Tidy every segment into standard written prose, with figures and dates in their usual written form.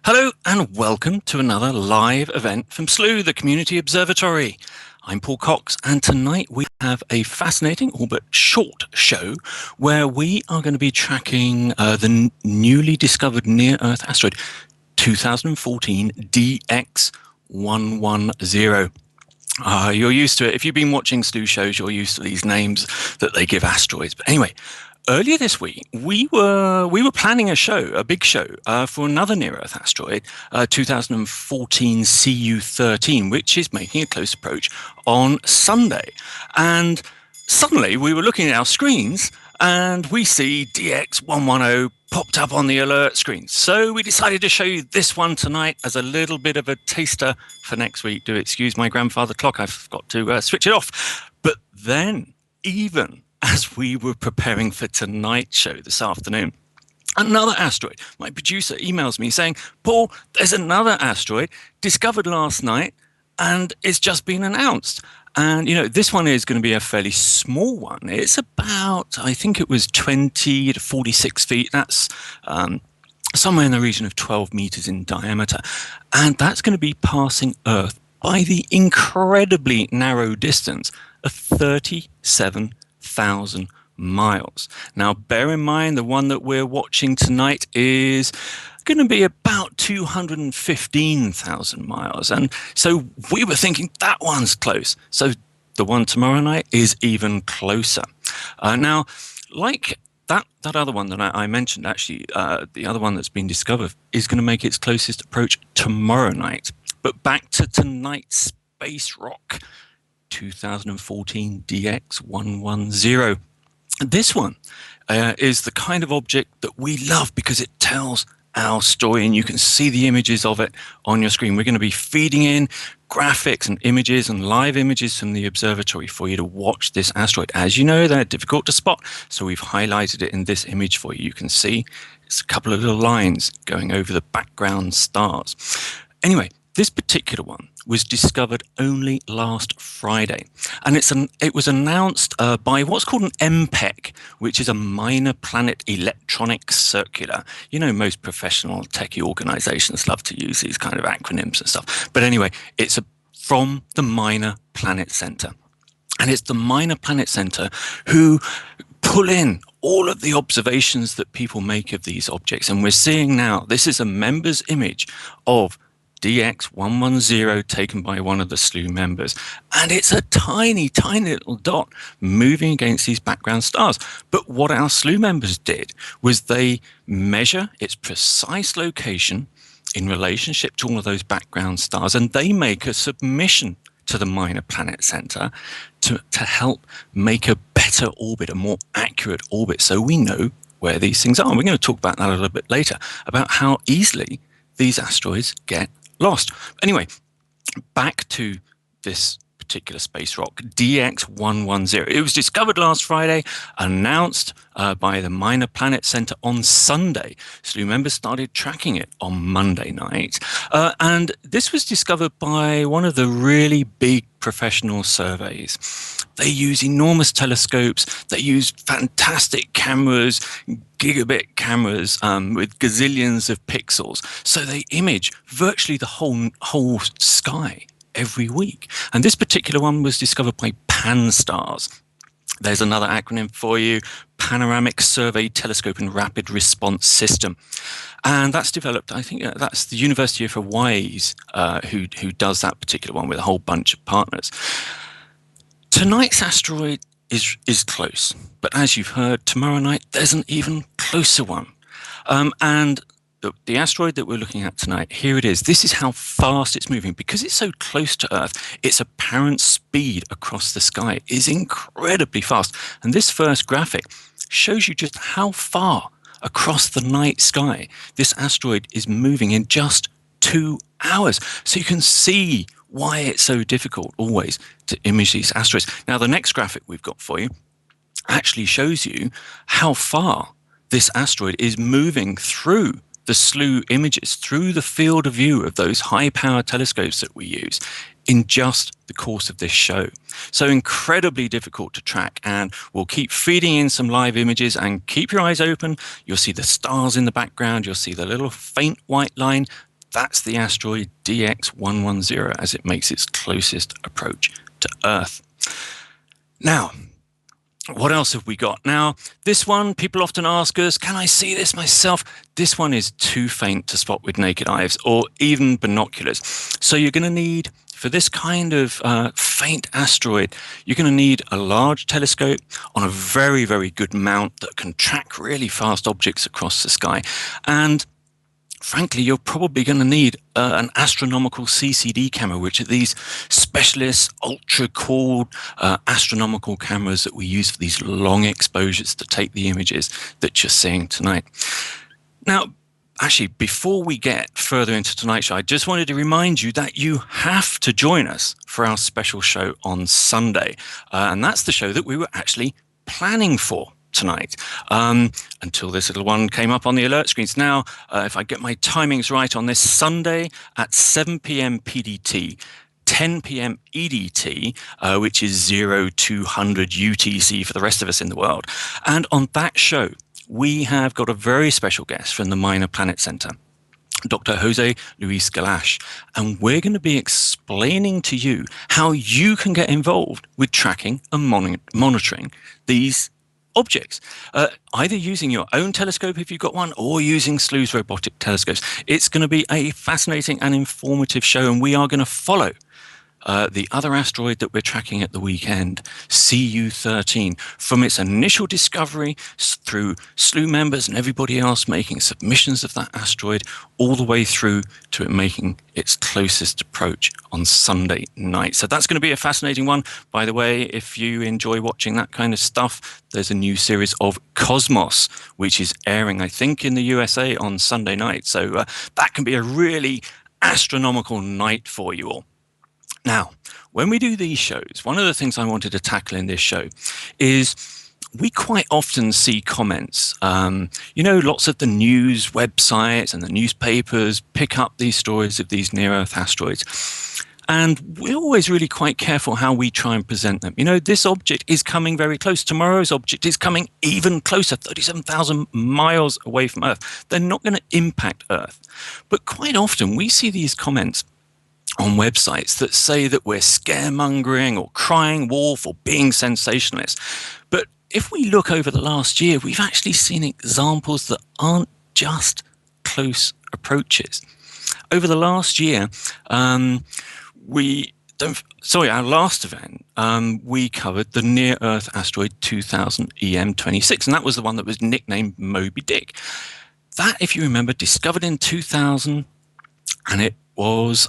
Hello and welcome to another live event from Slooh, the Community Observatory. I'm Paul Cox, and tonight we have a fascinating, albeit short show where we are going to be tracking the newly discovered near-Earth asteroid 2014 DX110. You're used to it. If you've been watching Slooh shows, you're used to these names that they give asteroids. But anyway, earlier this week, we were planning a big show for another near-Earth asteroid, 2014 CU13, which is making a close approach on Sunday. And suddenly we were looking at our screens and we see DX110 popped up on the alert screen. So we decided to show you this one tonight as a little bit of a taster for next week. Do excuse my grandfather clock, I've got to switch it off. But then, even as we were preparing for tonight's show this afternoon, another asteroid, my producer emails me saying, Paul, there's another asteroid discovered last night and it's just been announced. And, you know, this one is going to be a fairly small one. It's about, I think it was 20 to 46 feet. That's somewhere in the region of 12 meters in diameter. And that's going to be passing Earth by the incredibly narrow distance of 37,000 miles. Now, bear in mind, the one that we're watching tonight is going to be about 215,000 miles. And so we were thinking that one's close. So the one tomorrow night is even closer. Now, like that other one that I mentioned, actually, the other one that's been discovered is going to make its closest approach tomorrow night. But back to tonight's space rock, 2014 DX110. This one is the kind of object that we love because it tells our story, and you can see the images of it on your screen. We're going to be feeding in graphics and images and live images from the observatory for you to watch this asteroid. As you know, they're difficult to spot, so we've highlighted it in this image for you. You can see it's a couple of little lines going over the background stars. Anyway, this particular one was discovered only last Friday, and it was announced by what's called an MPEC, which is a Minor Planet Electronic Circular. You know, most professional techie organizations love to use these kind of acronyms and stuff. But anyway, it's from the Minor Planet Center. And it's the Minor Planet Center who pull in all of the observations that people make of these objects. And we're seeing now, this is a member's image of DX110 taken by one of the Slooh members. And it's a tiny, tiny little dot moving against these background stars. But what our Slooh members did was they measure its precise location in relationship to all of those background stars, and they make a submission to the Minor Planet Center to help make a better orbit, a more accurate orbit, so we know where these things are. And we're going to talk about that a little bit later, about how easily these asteroids get lost. Anyway, back to this particular space rock, DX110. It was discovered last Friday, announced by the Minor Planet Center on Sunday. Slooh members started tracking it on Monday night. And this was discovered by one of the really big professional surveys. They use enormous telescopes. They use fantastic cameras, gigabit cameras with gazillions of pixels. So they image virtually the whole sky every week. And this particular one was discovered by PAN-STARRS. There's another acronym for you: Panoramic Survey Telescope and Rapid Response System. And that's developed, I think that's the University of Hawaii's who does that particular one with a whole bunch of partners. Tonight's asteroid is close, but as you've heard, tomorrow night there's an even closer one. And the asteroid that we're looking at tonight, here it is. This is how fast it's moving. Because it's so close to Earth, its apparent speed across the sky is incredibly fast. And this first graphic shows you just how far across the night sky this asteroid is moving in just 2 hours. So you can see why it's so difficult always to image these asteroids. Now, the next graphic we've got for you actually shows you how far this asteroid is moving through the Slooh images, through the field of view of those high-power telescopes that we use in just the course of this show. So incredibly difficult to track, and we'll keep feeding in some live images, and keep your eyes open. You'll see the stars in the background. You'll see the little faint white line. That's the asteroid DX110 as it makes its closest approach to Earth. Now, what else have we got? Now, this one, people often ask us, can I see this myself? This one is too faint to spot with naked eyes or even binoculars. So you're going to need, for this kind of faint asteroid, you're going to need a large telescope on a very, very good mount that can track really fast objects across the sky. And frankly, you're probably going to need an astronomical CCD camera, which are these specialist, ultra-cooled astronomical cameras that we use for these long exposures to take the images that you're seeing tonight. Now, actually, before we get further into tonight's show, I just wanted to remind you that you have to join us for our special show on Sunday. And that's the show that we were actually planning for tonight, until this little one came up on the alert screens. Now, if I get my timings right, on this Sunday at 7 p.m. PDT, 10 p.m. EDT, which is 0200 UTC for the rest of us in the world. And on that show, we have got a very special guest from the Minor Planet Center, Dr. Jose Luis Galash, and we're going to be explaining to you how you can get involved with tracking and monitoring these objects, either using your own telescope if you've got one, or using Slooh's robotic telescopes. It's going to be a fascinating and informative show, and we are going to follow the other asteroid that we're tracking at the weekend, CU13, from its initial discovery through Slooh members and everybody else making submissions of that asteroid, all the way through to it making its closest approach on Sunday night. So that's going to be a fascinating one. By the way, if you enjoy watching that kind of stuff, there's a new series of Cosmos, which is airing, I think, in the USA on Sunday night. So that can be a really astronomical night for you all. Now, when we do these shows, one of the things I wanted to tackle in this show is we quite often see comments. Lots of the news websites and the newspapers pick up these stories of these near-Earth asteroids. And we're always really quite careful how we try and present them. This object is coming very close. Tomorrow's object is coming even closer, 37,000 miles away from Earth. They're not going to impact Earth. But quite often we see these comments on websites that say that we're scaremongering or crying wolf or being sensationalist. But if we look over the last year, we've actually seen examples that aren't just close approaches. Over the last year, our last event, we covered the near-Earth asteroid 2000 EM26, and that was the one that was nicknamed Moby Dick. That, if you remember, discovered in 2000, and it was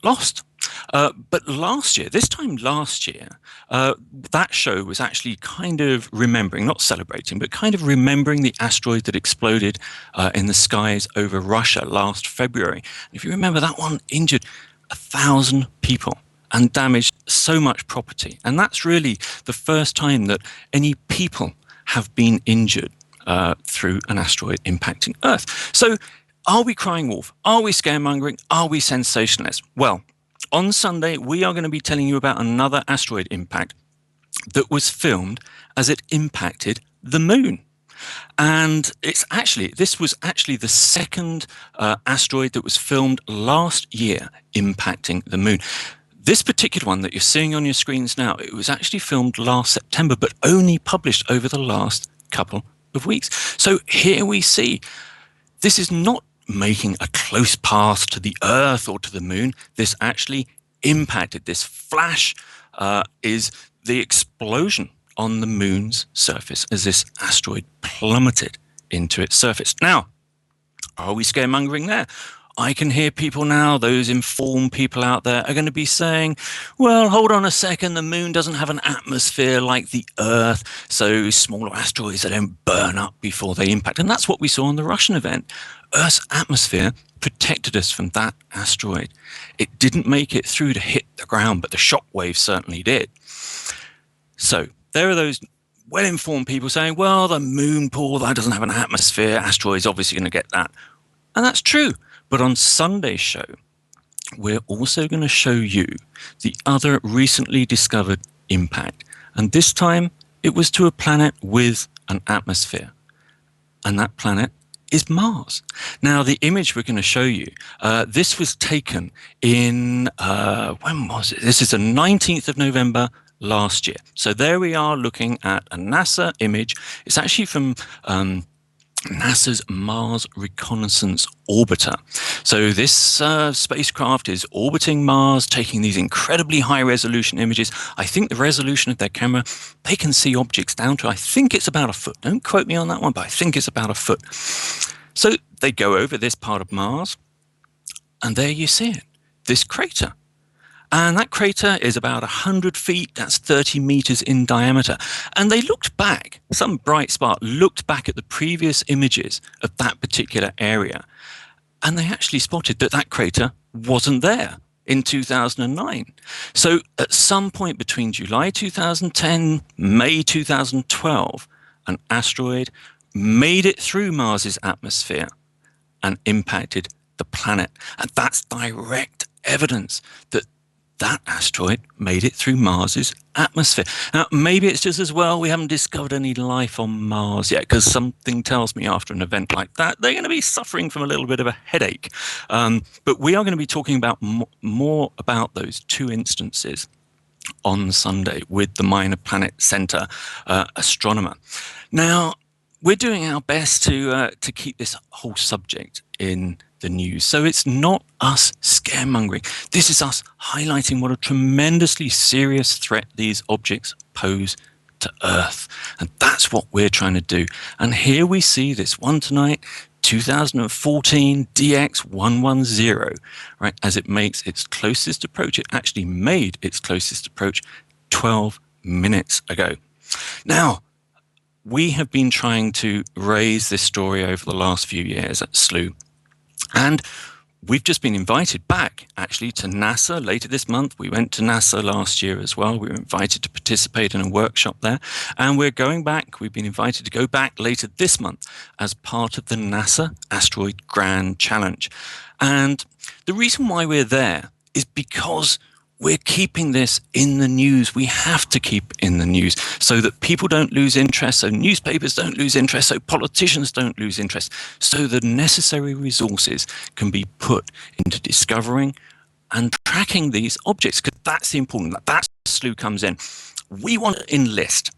lost. But this time last year, that show was actually kind of remembering, not celebrating, but kind of remembering the asteroid that exploded in the skies over Russia last February. If you remember, that one injured 1,000 people and damaged so much property. And that's really the first time that any people have been injured through an asteroid impacting Earth. So are we crying wolf? Are we scaremongering? Are we sensationalists? Well, on Sunday, we are going to be telling you about another asteroid impact that was filmed as it impacted the moon. And this was actually the second asteroid that was filmed last year impacting the moon. This particular one that you're seeing on your screens now, it was actually filmed last September, but only published over the last couple of weeks. So here we see this is not making a close path to the Earth or to the moon. This actually impacted. This flash is the explosion on the moon's surface as this asteroid plummeted into its surface. Now, are we scaremongering there? I can hear people now, those informed people out there are going to be saying, well, hold on a second, the moon doesn't have an atmosphere like the Earth, so smaller asteroids, they don't burn up before they impact. And that's what we saw in the Russian event. Earth's atmosphere protected us from that asteroid. It didn't make it through to hit the ground, but the shockwave certainly did. So there are those well-informed people saying, well, the moon, Paul, that doesn't have an atmosphere, asteroid's obviously going to get that. And that's true. But on Sunday's show, we're also going to show you the other recently discovered impact. And this time, it was to a planet with an atmosphere. And that planet is Mars. Now, the image we're going to show you, this was taken in, when was it? This is the 19th of November last year. So there we are looking at a NASA image. It's actually from NASA's Mars Reconnaissance Orbiter. So this spacecraft is orbiting Mars, taking these incredibly high-resolution images. I think the resolution of their camera, they can see objects down to, I think it's about a foot. Don't quote me on that one, but I think it's about a foot. So they go over this part of Mars, and there you see it, this crater. And that crater is about 100 feet, that's 30 meters in diameter. And they looked back, some bright spark looked back at the previous images of that particular area, and they actually spotted that that crater wasn't there in 2009. So at some point between July 2010, May 2012, an asteroid made it through Mars's atmosphere and impacted the planet. And that's direct evidence that that asteroid made it through Mars's atmosphere. Now, maybe it's just as well we haven't discovered any life on Mars yet, because something tells me after an event like that, they're going to be suffering from a little bit of a headache. But we are going to be talking about more about those two instances on Sunday with the Minor Planet Center astronomer. Now, we're doing our best to keep this whole subject in the news. So it's not us scaremongering. This is us highlighting what a tremendously serious threat these objects pose to Earth. And that's what we're trying to do. And here we see this one tonight, 2014 DX110, right, as it makes its closest approach. It actually made its closest approach 12 minutes ago. Now, we have been trying to raise this story over the last few years at Slooh. And we've just been invited back, actually, to NASA later this month. We went to NASA last year as well. We were invited to participate in a workshop there. And we're going back. We've been invited to go back later this month as part of the NASA Asteroid Grand Challenge. And the reason why we're there is because we're keeping this in the news. We have to keep in the news so that people don't lose interest, so newspapers don't lose interest, so politicians don't lose interest, so the necessary resources can be put into discovering and tracking these objects, because that's the important, that's where Slooh comes in. We want to enlist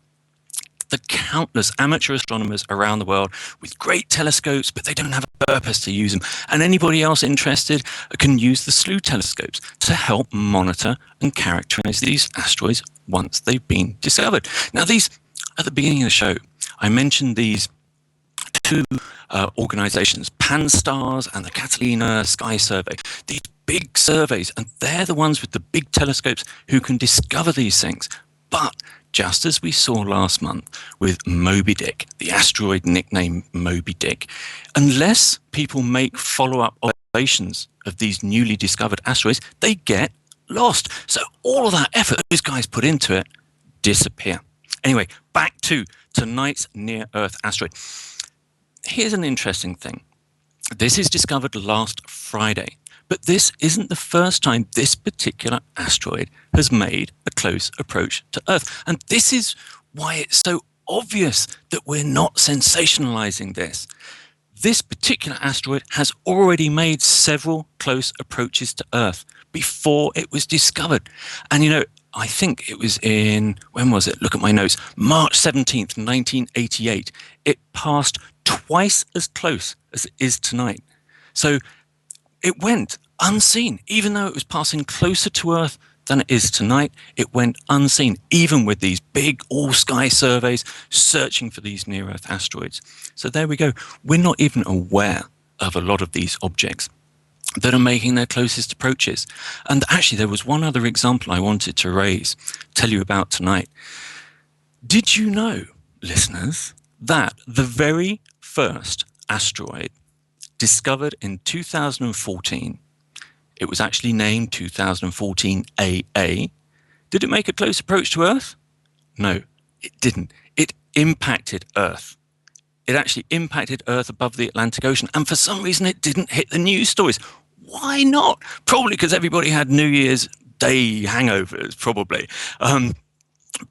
the countless amateur astronomers around the world with great telescopes, but they don't have a purpose to use them. And anybody else interested can use the Slooh telescopes to help monitor and characterize these asteroids once they've been discovered. Now, these, at the beginning of the show, I mentioned these two organizations, Pan-STARRS and the Catalina Sky Survey, these big surveys, and they're the ones with the big telescopes who can discover these things. But just as we saw last month with Moby Dick, the asteroid nicknamed Moby Dick, unless people make follow-up observations of these newly discovered asteroids, they get lost. So all of that effort those guys put into it disappear. Anyway, back to tonight's near-Earth asteroid. Here's an interesting thing. This is discovered last Friday, But this isn't the first time this particular asteroid has made a close approach to Earth. And this is why it's so obvious that we're not sensationalizing this. This particular asteroid has already made several close approaches to Earth before it was discovered. And I think it was when was it? Look at my notes. March 17th, 1988. It passed twice as close as it is tonight. So it went unseen, even though it was passing closer to Earth than it is tonight. It went unseen, even with these big all-sky surveys searching for these near-Earth asteroids. So there we go. We're not even aware of a lot of these objects that are making their closest approaches. And actually, there was one other example I wanted to tell you about tonight. Did you know, listeners, that the very first asteroid discovered in 2014, it was actually named 2014 AA. Did it make a close approach to Earth? No, it didn't. It impacted Earth. It actually impacted Earth above the Atlantic Ocean, and for some reason it didn't hit the news stories. Why not? Probably because everybody had New Year's Day hangovers, probably.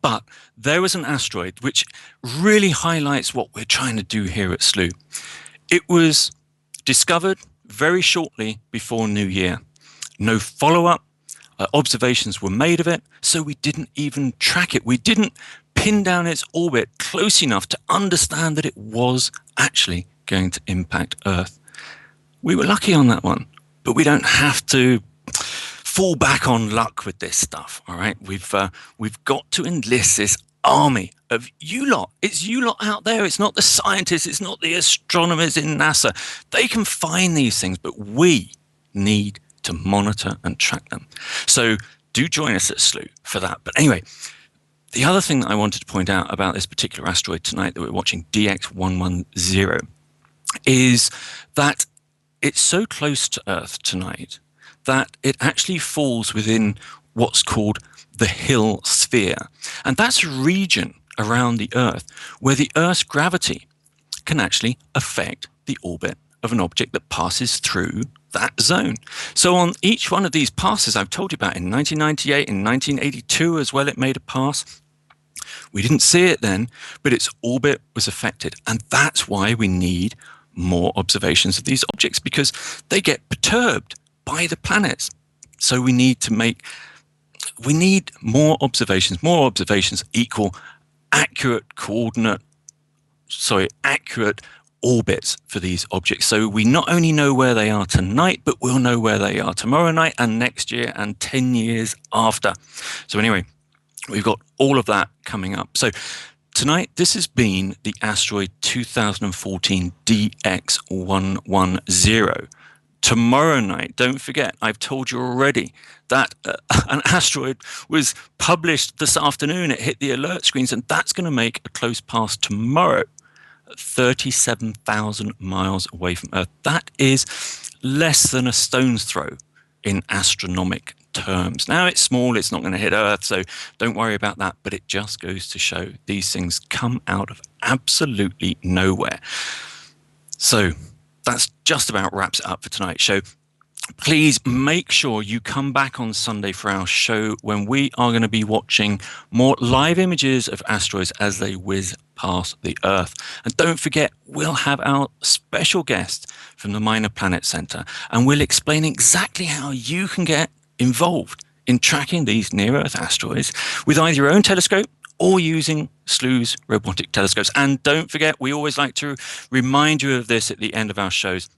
But there was an asteroid which really highlights what we're trying to do here at Slooh. It was discovered very shortly before New Year. No follow-up observations were made of it, so we didn't even track it. We didn't pin down its orbit close enough to understand that it was actually going to impact Earth. We were lucky on that one, but we don't have to fall back on luck with this stuff, all right? We've got to enlist this army of you lot. It's you lot out there. It's not the scientists. It's not the astronomers in NASA. They can find these things, but we need to monitor and track them. So do join us at Slooh for that. But anyway, the other thing that I wanted to point out about this particular asteroid tonight that we're watching, DX110, is that it's so close to Earth tonight that it actually falls within what's called the Hill sphere. And that's a region around the Earth where the Earth's gravity can actually affect the orbit of an object that passes through that zone. So on each one of these passes I've told you about, in 1998, in 1982 as well, it made a pass. We didn't see it then, but its orbit was affected. And that's why we need more observations of these objects, because they get perturbed by the planets. So we need more observations. More observations equal accurate orbits for these objects. So we not only know where they are tonight, but we'll know where they are tomorrow night and next year and 10 years after. So anyway, we've got all of that coming up. So tonight, this has been the asteroid 2014 DX110. Tomorrow night, don't forget, I've told you already that an asteroid was published this afternoon. It hit the alert screens, and that's going to make a close pass tomorrow, 37,000 miles away from Earth. That is less than a stone's throw in astronomic terms. Now, it's small, it's not going to hit Earth, so don't worry about that, but it just goes to show these things come out of absolutely nowhere. So that's just about wraps it up for tonight's show. Please make sure you come back on Sunday for our show when we are going to be watching more live images of asteroids as they whiz past the Earth. And don't forget, we'll have our special guest from the Minor Planet Center, and we'll explain exactly how you can get involved in tracking these near-Earth asteroids with either your own telescope or using Slooh's robotic telescopes. And don't forget, we always like to remind you of this at the end of our shows.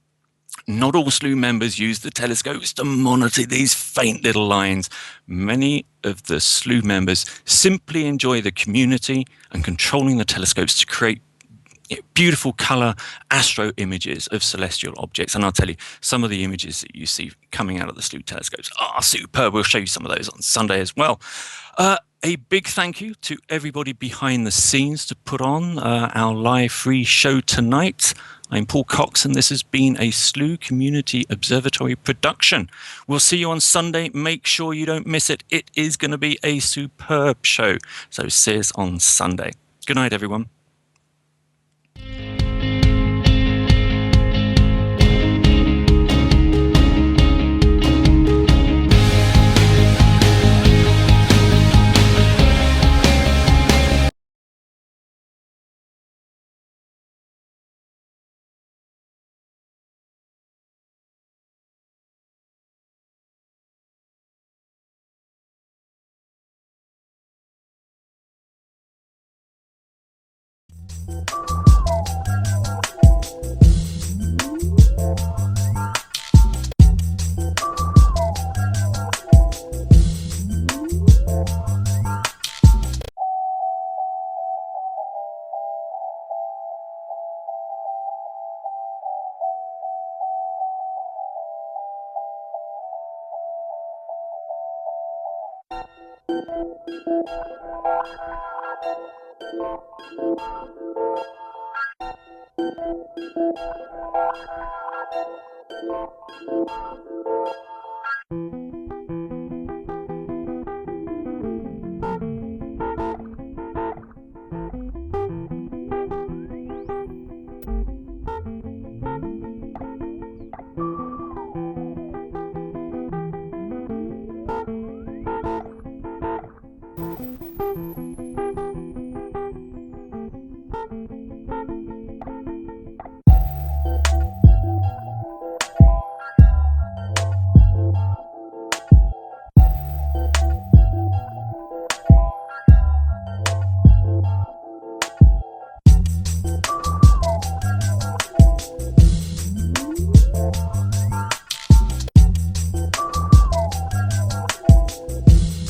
Not all Slooh members use the telescopes to monitor these faint little lines. Many of the Slooh members simply enjoy the community and controlling the telescopes to create beautiful color astro images of celestial objects. And I'll tell you, some of the images that you see coming out of the Slooh telescopes are superb. We'll show you some of those on Sunday as well. A big thank you to everybody behind the scenes to put on our live free show tonight. I'm Paul Cox, and this has been a Slooh Community Observatory production. We'll see you on Sunday. Make sure you don't miss it. It is going to be a superb show. So see us on Sunday. Good night, everyone.